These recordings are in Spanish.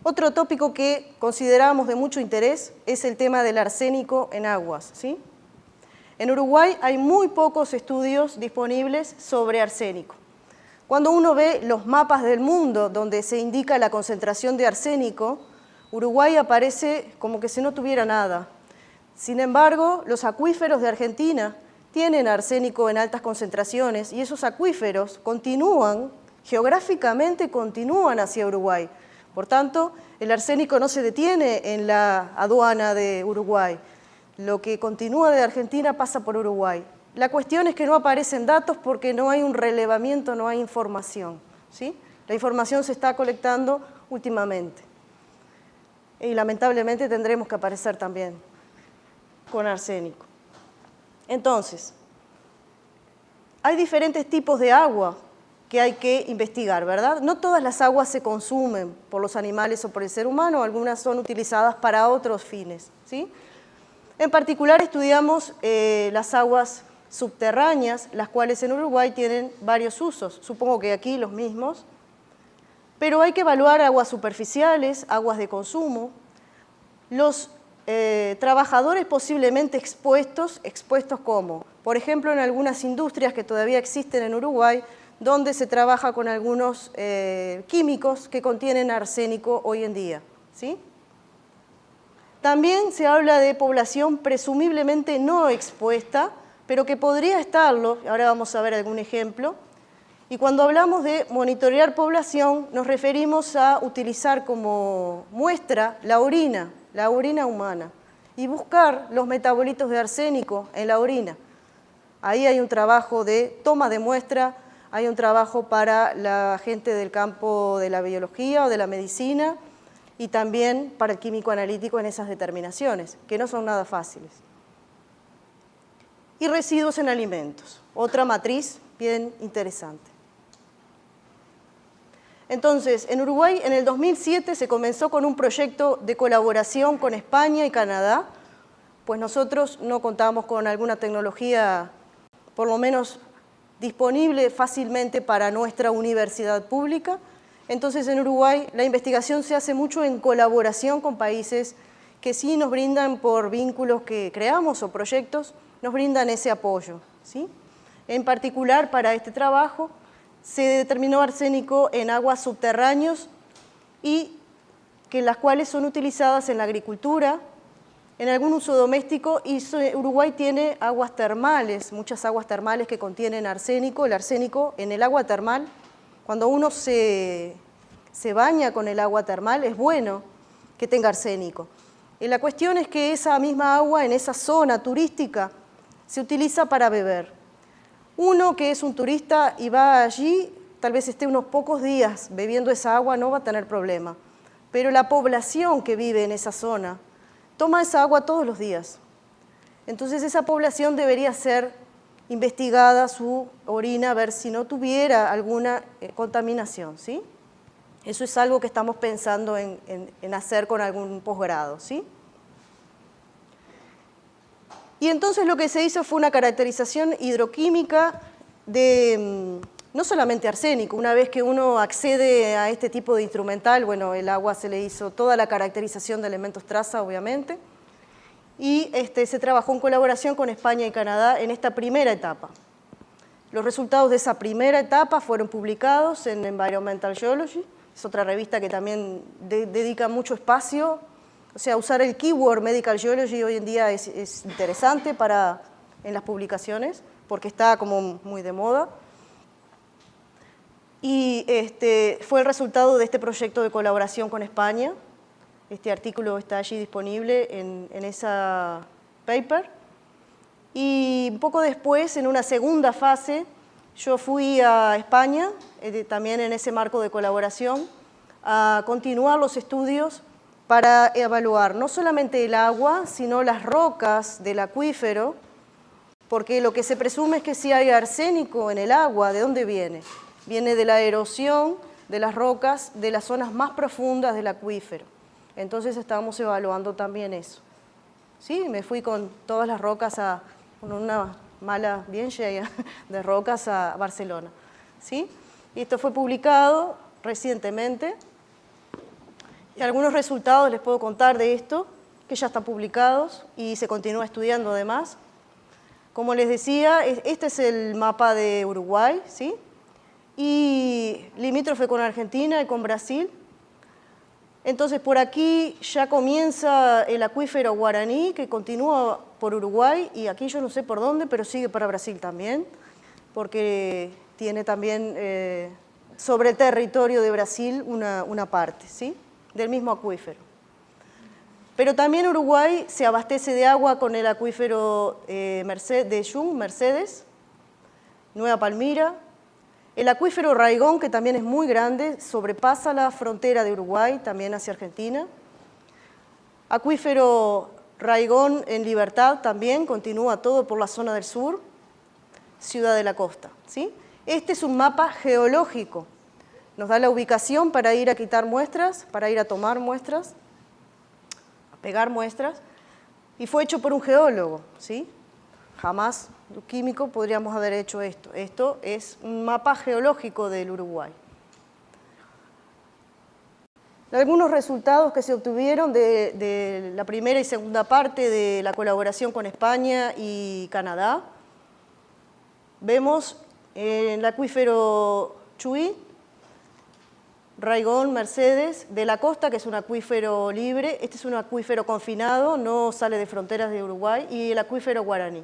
Otro tópico que consideramos de mucho interés es el tema del arsénico en aguas, ¿sí? En Uruguay hay muy pocos estudios disponibles sobre arsénico. Cuando uno ve los mapas del mundo donde se indica la concentración de arsénico, Uruguay aparece como que si no tuviera nada. Sin embargo, los acuíferos de Argentina tienen arsénico en altas concentraciones y esos acuíferos geográficamente continúan hacia Uruguay. Por tanto, el arsénico no se detiene en la aduana de Uruguay. Lo que continúa de Argentina pasa por Uruguay. La cuestión es que no aparecen datos porque no hay un relevamiento, no hay información, ¿sí? La información se está colectando últimamente. Y lamentablemente tendremos que aparecer también con arsénico. Entonces, hay diferentes tipos de agua que hay que investigar, ¿verdad? No todas las aguas se consumen por los animales o por el ser humano, algunas son utilizadas para otros fines, ¿sí? En particular estudiamos las aguas subterráneas, las cuales en Uruguay tienen varios usos, supongo que aquí los mismos, pero hay que evaluar aguas superficiales, aguas de consumo, los trabajadores posiblemente expuestos como, por ejemplo, en algunas industrias que todavía existen en Uruguay, donde se trabaja con algunos químicos que contienen arsénico hoy en día, ¿sí? También se habla de población presumiblemente no expuesta, pero que podría estarlo, ahora vamos a ver algún ejemplo. Y cuando hablamos de monitorear población, nos referimos a utilizar como muestra la orina humana, y buscar los metabolitos de arsénico en la orina. Ahí hay un trabajo de toma de muestra, hay un trabajo para la gente del campo de la biología o de la medicina y también para el químico analítico en esas determinaciones, que no son nada fáciles. Y residuos en alimentos, otra matriz bien interesante. Entonces, en Uruguay en el 2007 se comenzó con un proyecto de colaboración con España y Canadá, pues nosotros no contábamos con alguna tecnología, por lo menos disponible fácilmente para nuestra universidad pública. Entonces, en Uruguay la investigación se hace mucho en colaboración con países que sí nos brindan por vínculos que creamos o proyectos, nos brindan ese apoyo, ¿sí? En particular, para este trabajo, se determinó arsénico en aguas subterráneas y que las cuales son utilizadas en la agricultura, en algún uso doméstico, y Uruguay tiene aguas termales, muchas aguas termales que contienen arsénico. El arsénico en el agua termal, cuando uno se baña con el agua termal, es bueno que tenga arsénico. Y la cuestión es que esa misma agua en esa zona turística se utiliza para beber. Uno que es un turista y va allí, tal vez esté unos pocos días bebiendo esa agua, no va a tener problema. Pero la población que vive en esa zona toma esa agua todos los días. Entonces esa población debería ser investigada, su orina, a ver si no tuviera alguna contaminación, ¿sí? Eso es algo que estamos pensando en hacer con algún posgrado, ¿sí? Y entonces lo que se hizo fue una caracterización hidroquímica de no solamente arsénico. Una vez que uno accede a este tipo de instrumental, bueno, el agua se le hizo toda la caracterización de elementos traza, obviamente, y se trabajó en colaboración con España y Canadá en esta primera etapa. Los resultados de esa primera etapa fueron publicados en Environmental Geology, es otra revista que también dedica mucho espacio. O sea, usar el keyword Medical Geology hoy en día es interesante en las publicaciones, porque está como muy de moda. Y fue el resultado de este proyecto de colaboración con España. Este artículo está allí disponible en esa paper. Y un poco después, en una segunda fase, yo fui a España, también en ese marco de colaboración, a continuar los estudios para evaluar no solamente el agua, sino las rocas del acuífero, porque lo que se presume es que si hay arsénico en el agua, ¿de dónde viene? Viene de la erosión de las rocas de las zonas más profundas del acuífero. Entonces estábamos evaluando también eso. ¿sí? Me fui con todas las rocas, con una mala bien llena de rocas a Barcelona, ¿sí? Y esto fue publicado recientemente. Y algunos resultados les puedo contar de esto, que ya están publicados y se continúa estudiando además. Como les decía, este es el mapa de Uruguay, ¿sí? Y limítrofe con Argentina y con Brasil. Entonces, por aquí ya comienza el acuífero Guaraní, que continúa por Uruguay, y aquí yo no sé por dónde, pero sigue para Brasil también, porque tiene también sobre el territorio de Brasil una parte, ¿sí? Del mismo acuífero. Pero también Uruguay se abastece de agua con el acuífero de Yung, Mercedes, Nueva Palmira. El acuífero Raigón, que también es muy grande, sobrepasa la frontera de Uruguay, también hacia Argentina. Acuífero Raigón en Libertad también, continúa todo por la zona del sur, Ciudad de la Costa, ¿sí? Este es un mapa geológico. Nos da la ubicación para ir a quitar muestras, para ir a tomar muestras, a pegar muestras, y fue hecho por un geólogo, ¿sí? Jamás un químico podríamos haber hecho esto. Esto es un mapa geológico del Uruguay. Algunos resultados que se obtuvieron de la primera y segunda parte de la colaboración con España y Canadá. Vemos en el acuífero Chuy, Raigón, Mercedes, de la Costa, que es un acuífero libre. Este es un acuífero confinado, no sale de fronteras de Uruguay, y el acuífero Guaraní.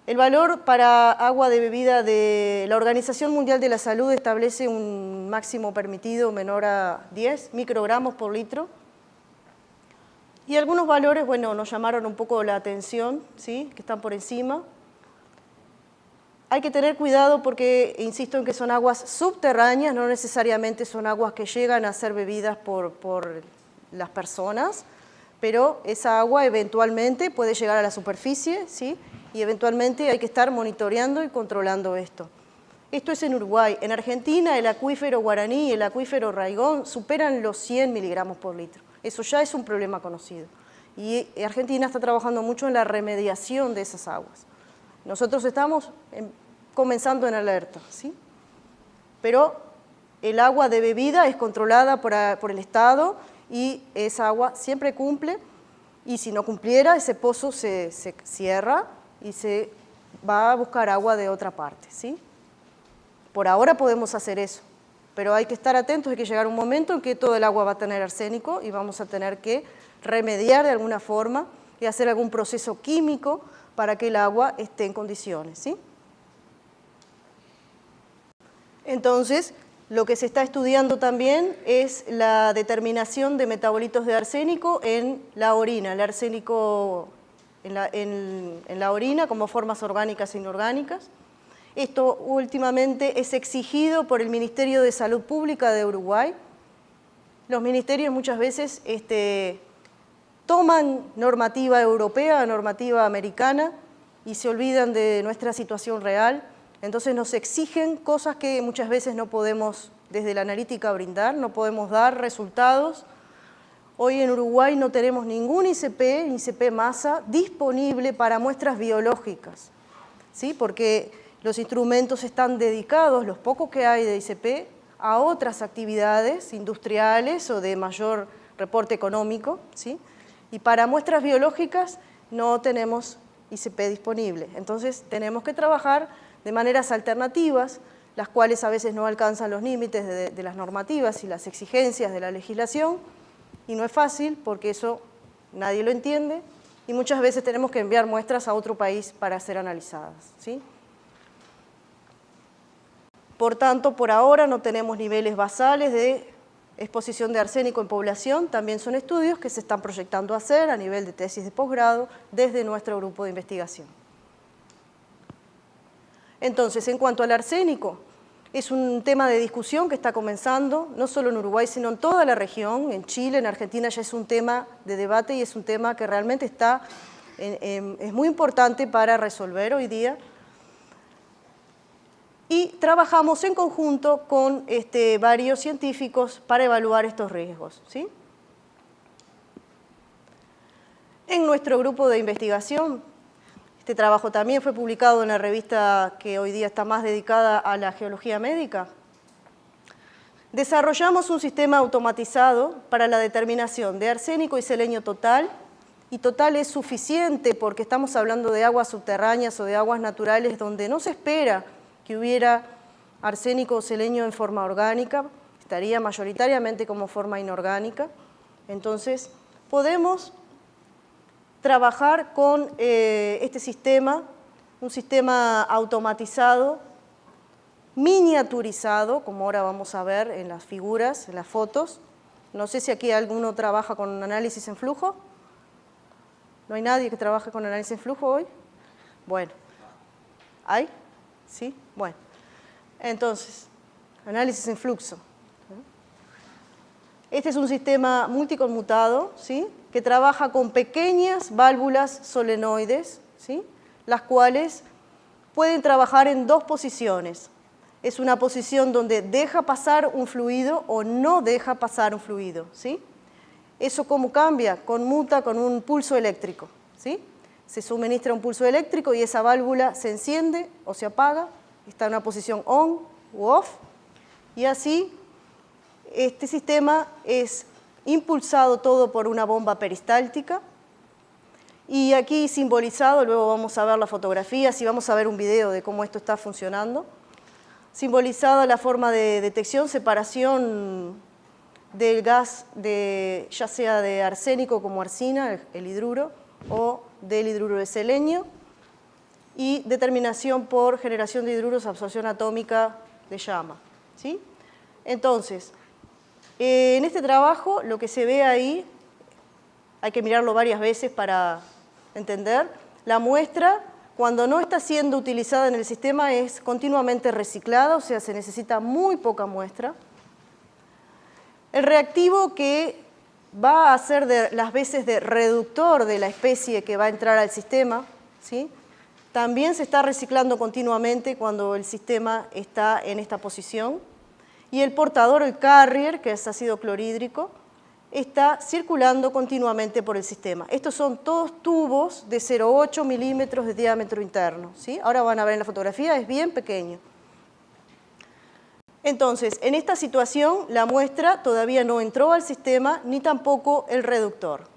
El valor para agua de bebida de la Organización Mundial de la Salud establece un máximo permitido menor a 10 microgramos por litro. Y algunos valores, bueno, nos llamaron un poco la atención, ¿sí? Que están por encima. Hay que tener cuidado porque, insisto en que son aguas subterráneas, no necesariamente son aguas que llegan a ser bebidas por las personas, pero esa agua eventualmente puede llegar a la superficie, ¿sí? Y eventualmente hay que estar monitoreando y controlando esto. Esto es en Uruguay. En Argentina, el acuífero Guaraní y el acuífero Raigón superan los 100 miligramos por litro. Eso ya es un problema conocido. Y Argentina está trabajando mucho en la remediación de esas aguas. Nosotros estamos comenzando en alerta, ¿sí? Pero el agua de bebida es controlada por el Estado y esa agua siempre cumple, y si no cumpliera, ese pozo se cierra y se va a buscar agua de otra parte, ¿sí? Por ahora podemos hacer eso, pero hay que estar atentos, hay que llegar un momento en que todo el agua va a tener arsénico y vamos a tener que remediar de alguna forma y hacer algún proceso químico para que el agua esté en condiciones, ¿sí? Entonces, lo que se está estudiando también es la determinación de metabolitos de arsénico en la orina, el arsénico en la orina como formas orgánicas e inorgánicas. Esto últimamente es exigido por el Ministerio de Salud Pública de Uruguay. Los ministerios muchas veces toman normativa europea, normativa americana, y se olvidan de nuestra situación real. Entonces nos exigen cosas que muchas veces no podemos desde la analítica brindar, no podemos dar resultados. Hoy en Uruguay no tenemos ningún ICP masa disponible para muestras biológicas, ¿sí? Porque los instrumentos están dedicados, los pocos que hay de ICP, a otras actividades industriales o de mayor reporte económico, ¿sí? Y para muestras biológicas no tenemos ICP disponible. Entonces tenemos que trabajar de maneras alternativas, las cuales a veces no alcanzan los límites de las normativas y las exigencias de la legislación, y no es fácil porque eso nadie lo entiende, y muchas veces tenemos que enviar muestras a otro país para ser analizadas, ¿sí? Por tanto, por ahora no tenemos niveles basales de exposición de arsénico en población. También son estudios que se están proyectando hacer a nivel de tesis de posgrado desde nuestro grupo de investigación. Entonces, en cuanto al arsénico, es un tema de discusión que está comenzando, no solo en Uruguay, sino en toda la región. En Chile, en Argentina ya es un tema de debate y es un tema que realmente es muy importante para resolver hoy día. Y trabajamos en conjunto con varios científicos para evaluar estos riesgos, ¿sí? En nuestro grupo de investigación, este trabajo también fue publicado en la revista que hoy día está más dedicada a la geología médica. Desarrollamos un sistema automatizado para la determinación de arsénico y selenio total, y total es suficiente porque estamos hablando de aguas subterráneas o de aguas naturales donde no se espera que hubiera arsénico o selenio en forma orgánica, estaría mayoritariamente como forma inorgánica. Entonces, podemos trabajar con este sistema, un sistema automatizado, miniaturizado, como ahora vamos a ver en las figuras, en las fotos. No sé si aquí alguno trabaja con análisis en flujo. ¿No hay nadie que trabaje con análisis en flujo hoy? Bueno, ¿hay? ¿Sí? Bueno, entonces, análisis en flujo. Este es un sistema multiconmutado, ¿sí?, que trabaja con pequeñas válvulas solenoides, ¿sí?, las cuales pueden trabajar en dos posiciones. Es una posición donde deja pasar un fluido o no deja pasar un fluido, ¿sí? ¿Eso cómo cambia? Conmuta con un pulso eléctrico, ¿sí? Se suministra un pulso eléctrico y esa válvula se enciende o se apaga, está en una posición on u off, y así este sistema es impulsado todo por una bomba peristáltica, y aquí simbolizado, luego vamos a ver las fotografías y vamos a ver un video de cómo esto está funcionando, simbolizada la forma de detección, separación del gas, ya sea de arsénico como arsina, el hidruro, o del hidruro de selenio, y determinación por generación de hidruros, absorción atómica de llama, ¿sí? Entonces, en este trabajo lo que se ve ahí, hay que mirarlo varias veces para entender, la muestra cuando no está siendo utilizada en el sistema es continuamente reciclada, o sea, se necesita muy poca muestra. El reactivo que va a ser las veces de reductor de la especie que va a entrar al sistema, ¿sí?, también se está reciclando continuamente cuando el sistema está en esta posición. Y el portador, el carrier, que es ácido clorhídrico, está circulando continuamente por el sistema. Estos son todos tubos de 0,8 milímetros de diámetro interno, ¿sí? Ahora van a ver en la fotografía, es bien pequeño. Entonces, en esta situación, la muestra todavía no entró al sistema, ni tampoco el reductor.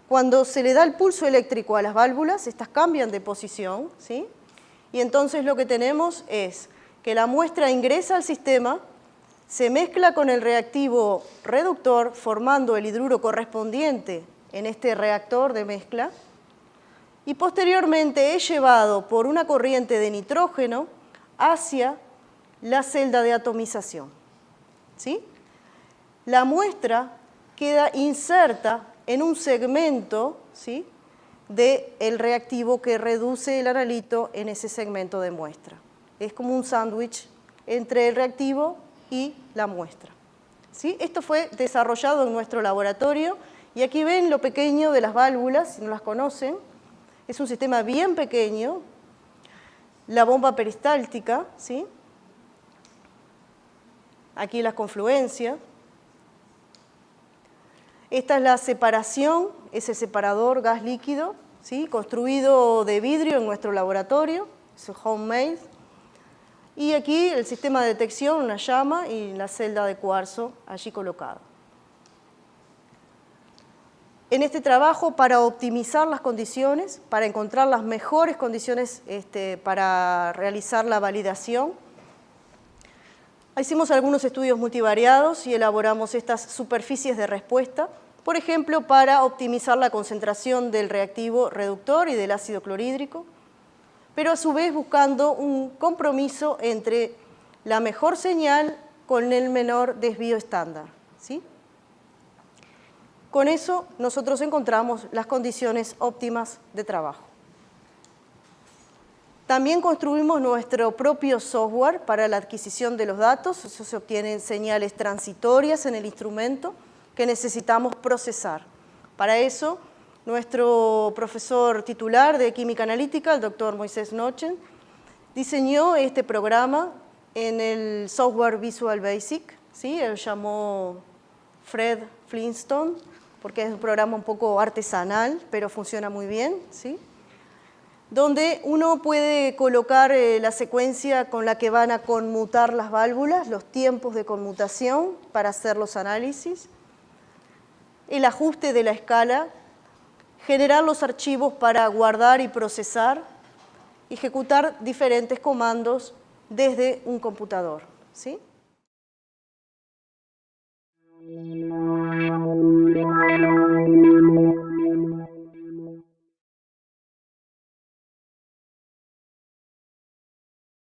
Cuando se le da el pulso eléctrico a las válvulas, estas cambian de posición, ¿sí? Y entonces lo que tenemos es que la muestra ingresa al sistema, se mezcla con el reactivo reductor, formando el hidruro correspondiente en este reactor de mezcla, y posteriormente es llevado por una corriente de nitrógeno hacia la celda de atomización, ¿sí? La muestra queda inserta en un segmento, ¿sí?, del reactivo que reduce el analito en ese segmento de muestra. Es como un sándwich entre el reactivo y la muestra, ¿sí? Esto fue desarrollado en nuestro laboratorio y aquí ven lo pequeño de las válvulas, si no las conocen. Es un sistema bien pequeño. La bomba peristáltica, ¿sí? Aquí las confluencias. Esta es la separación, es el separador gas líquido, ¿sí?, construido de vidrio en nuestro laboratorio, es homemade. Y aquí el sistema de detección, una llama y la celda de cuarzo allí colocada. En este trabajo, para optimizar las condiciones, para encontrar las mejores condiciones para realizar la validación, hicimos algunos estudios multivariados y elaboramos estas superficies de respuesta, por ejemplo, para optimizar la concentración del reactivo reductor y del ácido clorhídrico, pero a su vez buscando un compromiso entre la mejor señal con el menor desvío estándar, ¿sí? Con eso nosotros encontramos las condiciones óptimas de trabajo. También construimos nuestro propio software para la adquisición de los datos. Eso se obtienen señales transitorias en el instrumento que necesitamos procesar. Para eso, nuestro profesor titular de Química Analítica, el doctor Moisés Nochen, diseñó este programa en el software Visual Basic, ¿sí? Él llamó Fred Flintstone, porque es un programa un poco artesanal, pero funciona muy bien, ¿sí? Donde uno puede colocar la secuencia con la que van a conmutar las válvulas, los tiempos de conmutación para hacer los análisis, el ajuste de la escala, generar los archivos para guardar y procesar, ejecutar diferentes comandos desde un computador, ¿sí?